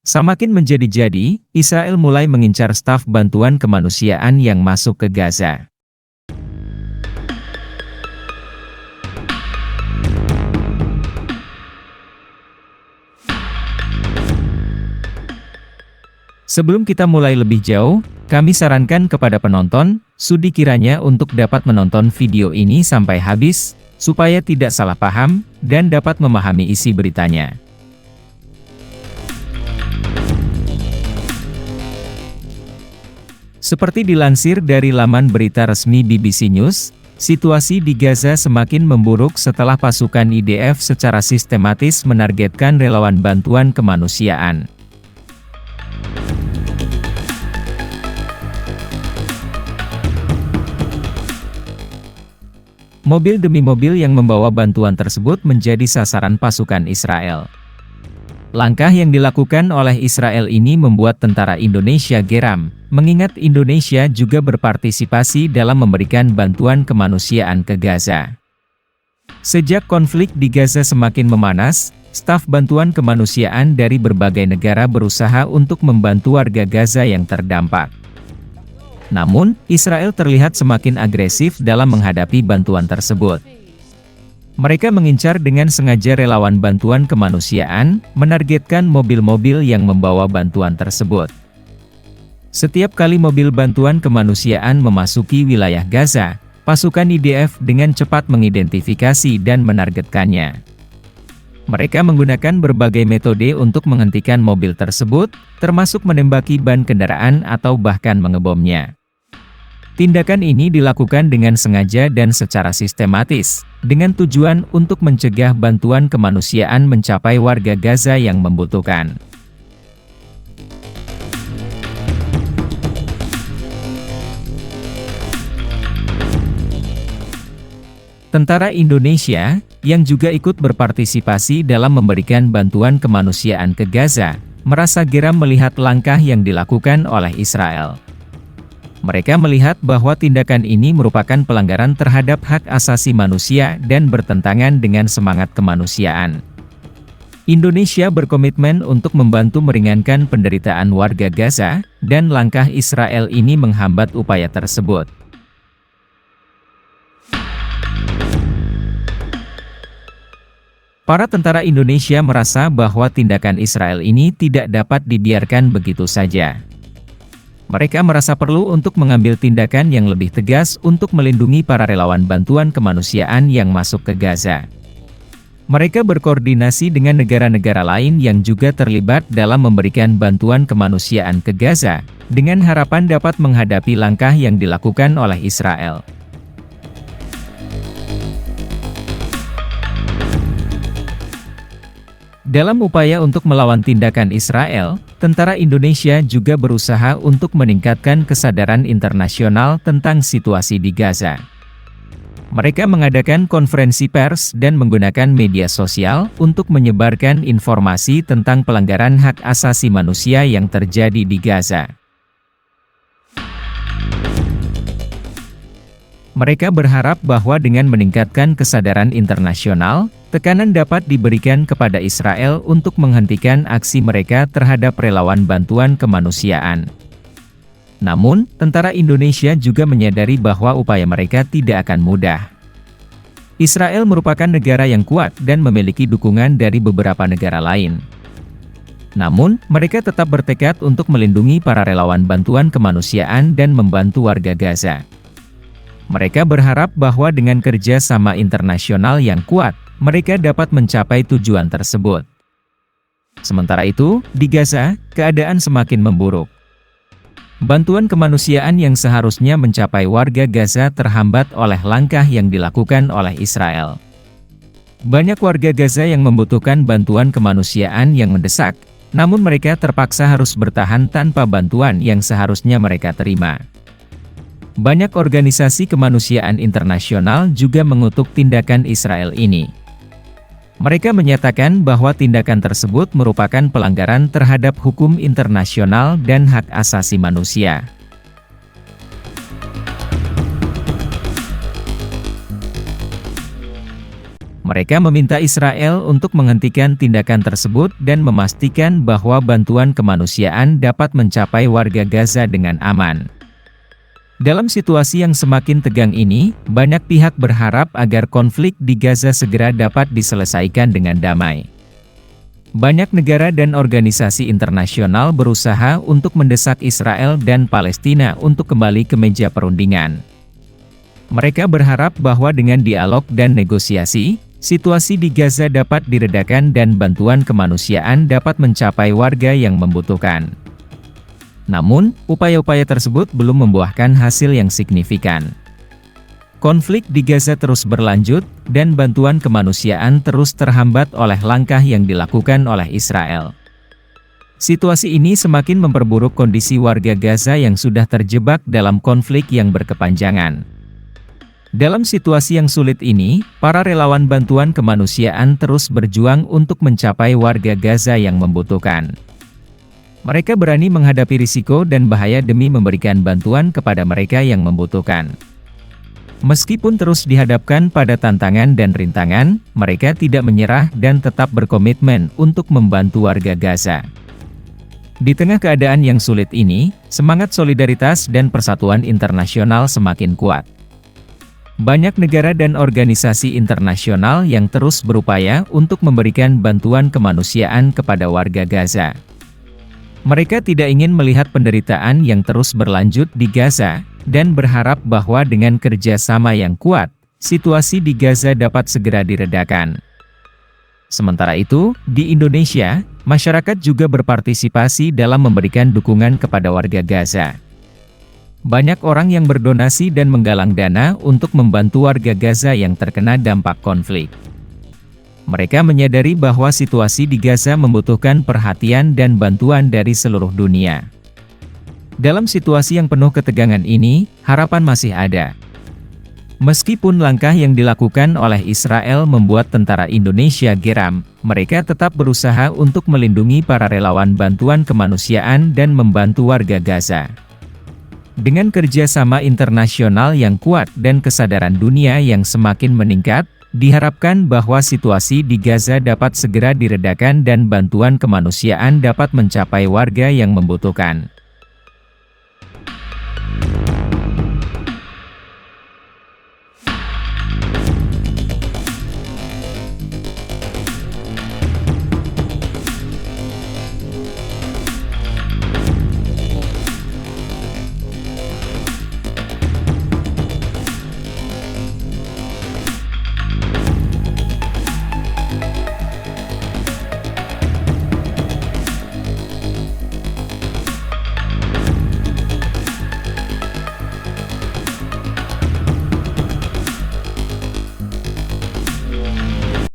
Semakin menjadi-jadi, Israel mulai mengincar staf bantuan kemanusiaan yang masuk ke Gaza. Sebelum kita mulai lebih jauh, kami sarankan kepada penonton, studi kiranya untuk dapat menonton video ini sampai habis, supaya tidak salah paham, dan dapat memahami isi beritanya. Seperti dilansir dari laman berita resmi BBC News, situasi di Gaza semakin memburuk setelah pasukan IDF secara sistematis menargetkan relawan bantuan kemanusiaan. Mobil demi mobil yang membawa bantuan tersebut menjadi sasaran pasukan Israel. Langkah yang dilakukan oleh Israel ini membuat tentara Indonesia geram, mengingat Indonesia juga berpartisipasi dalam memberikan bantuan kemanusiaan ke Gaza. Sejak konflik di Gaza semakin memanas, staf bantuan kemanusiaan dari berbagai negara berusaha untuk membantu warga Gaza yang terdampak. Namun, Israel terlihat semakin agresif dalam menghadapi bantuan tersebut. Mereka mengincar dengan sengaja relawan bantuan kemanusiaan, menargetkan mobil-mobil yang membawa bantuan tersebut. Setiap kali mobil bantuan kemanusiaan memasuki wilayah Gaza, pasukan IDF dengan cepat mengidentifikasi dan menargetkannya. Mereka menggunakan berbagai metode untuk menghentikan mobil tersebut, termasuk menembaki ban kendaraan atau bahkan mengebomnya. Tindakan ini dilakukan dengan sengaja dan secara sistematis, dengan tujuan untuk mencegah bantuan kemanusiaan mencapai warga Gaza yang membutuhkan. Tentara Indonesia, yang juga ikut berpartisipasi dalam memberikan bantuan kemanusiaan ke Gaza, merasa geram melihat langkah yang dilakukan oleh Israel. Mereka melihat bahwa tindakan ini merupakan pelanggaran terhadap hak asasi manusia dan bertentangan dengan semangat kemanusiaan. Indonesia berkomitmen untuk membantu meringankan penderitaan warga Gaza, dan langkah Israel ini menghambat upaya tersebut. Para tentara Indonesia merasa bahwa tindakan Israel ini tidak dapat dibiarkan begitu saja. Mereka merasa perlu untuk mengambil tindakan yang lebih tegas untuk melindungi para relawan bantuan kemanusiaan yang masuk ke Gaza. Mereka berkoordinasi dengan negara-negara lain yang juga terlibat dalam memberikan bantuan kemanusiaan ke Gaza, dengan harapan dapat menghadapi langkah yang dilakukan oleh Israel. Dalam upaya untuk melawan tindakan Israel, tentara Indonesia juga berusaha untuk meningkatkan kesadaran internasional tentang situasi di Gaza. Mereka mengadakan konferensi pers dan menggunakan media sosial untuk menyebarkan informasi tentang pelanggaran hak asasi manusia yang terjadi di Gaza. Mereka berharap bahwa dengan meningkatkan kesadaran internasional, tekanan dapat diberikan kepada Israel untuk menghentikan aksi mereka terhadap relawan bantuan kemanusiaan. Namun, tentara Indonesia juga menyadari bahwa upaya mereka tidak akan mudah. Israel merupakan negara yang kuat dan memiliki dukungan dari beberapa negara lain. Namun, mereka tetap bertekad untuk melindungi para relawan bantuan kemanusiaan dan membantu warga Gaza. Mereka berharap bahwa dengan kerja sama internasional yang kuat, mereka dapat mencapai tujuan tersebut. Sementara itu, di Gaza, keadaan semakin memburuk. Bantuan kemanusiaan yang seharusnya mencapai warga Gaza terhambat oleh langkah yang dilakukan oleh Israel. Banyak warga Gaza yang membutuhkan bantuan kemanusiaan yang mendesak, namun mereka terpaksa harus bertahan tanpa bantuan yang seharusnya mereka terima. Banyak organisasi kemanusiaan internasional juga mengutuk tindakan Israel ini. Mereka menyatakan bahwa tindakan tersebut merupakan pelanggaran terhadap hukum internasional dan hak asasi manusia. Mereka meminta Israel untuk menghentikan tindakan tersebut dan memastikan bahwa bantuan kemanusiaan dapat mencapai warga Gaza dengan aman. Dalam situasi yang semakin tegang ini, banyak pihak berharap agar konflik di Gaza segera dapat diselesaikan dengan damai. Banyak negara dan organisasi internasional berusaha untuk mendesak Israel dan Palestina untuk kembali ke meja perundingan. Mereka berharap bahwa dengan dialog dan negosiasi, situasi di Gaza dapat diredakan dan bantuan kemanusiaan dapat mencapai warga yang membutuhkan. Namun, upaya-upaya tersebut belum membuahkan hasil yang signifikan. Konflik di Gaza terus berlanjut, dan bantuan kemanusiaan terus terhambat oleh langkah yang dilakukan oleh Israel. Situasi ini semakin memperburuk kondisi warga Gaza yang sudah terjebak dalam konflik yang berkepanjangan. Dalam situasi yang sulit ini, para relawan bantuan kemanusiaan terus berjuang untuk mencapai warga Gaza yang membutuhkan. Mereka berani menghadapi risiko dan bahaya demi memberikan bantuan kepada mereka yang membutuhkan. Meskipun terus dihadapkan pada tantangan dan rintangan, mereka tidak menyerah dan tetap berkomitmen untuk membantu warga Gaza. Di tengah keadaan yang sulit ini, semangat solidaritas dan persatuan internasional semakin kuat. Banyak negara dan organisasi internasional yang terus berupaya untuk memberikan bantuan kemanusiaan kepada warga Gaza. Mereka tidak ingin melihat penderitaan yang terus berlanjut di Gaza, dan berharap bahwa dengan kerja sama yang kuat, situasi di Gaza dapat segera diredakan. Sementara itu, di Indonesia, masyarakat juga berpartisipasi dalam memberikan dukungan kepada warga Gaza. Banyak orang yang berdonasi dan menggalang dana untuk membantu warga Gaza yang terkena dampak konflik. Mereka menyadari bahwa situasi di Gaza membutuhkan perhatian dan bantuan dari seluruh dunia. Dalam situasi yang penuh ketegangan ini, harapan masih ada. Meskipun langkah yang dilakukan oleh Israel membuat tentara Indonesia geram, mereka tetap berusaha untuk melindungi para relawan bantuan kemanusiaan dan membantu warga Gaza. Dengan kerjasama internasional yang kuat dan kesadaran dunia yang semakin meningkat, diharapkan bahwa situasi di Gaza dapat segera diredakan dan bantuan kemanusiaan dapat mencapai warga yang membutuhkan.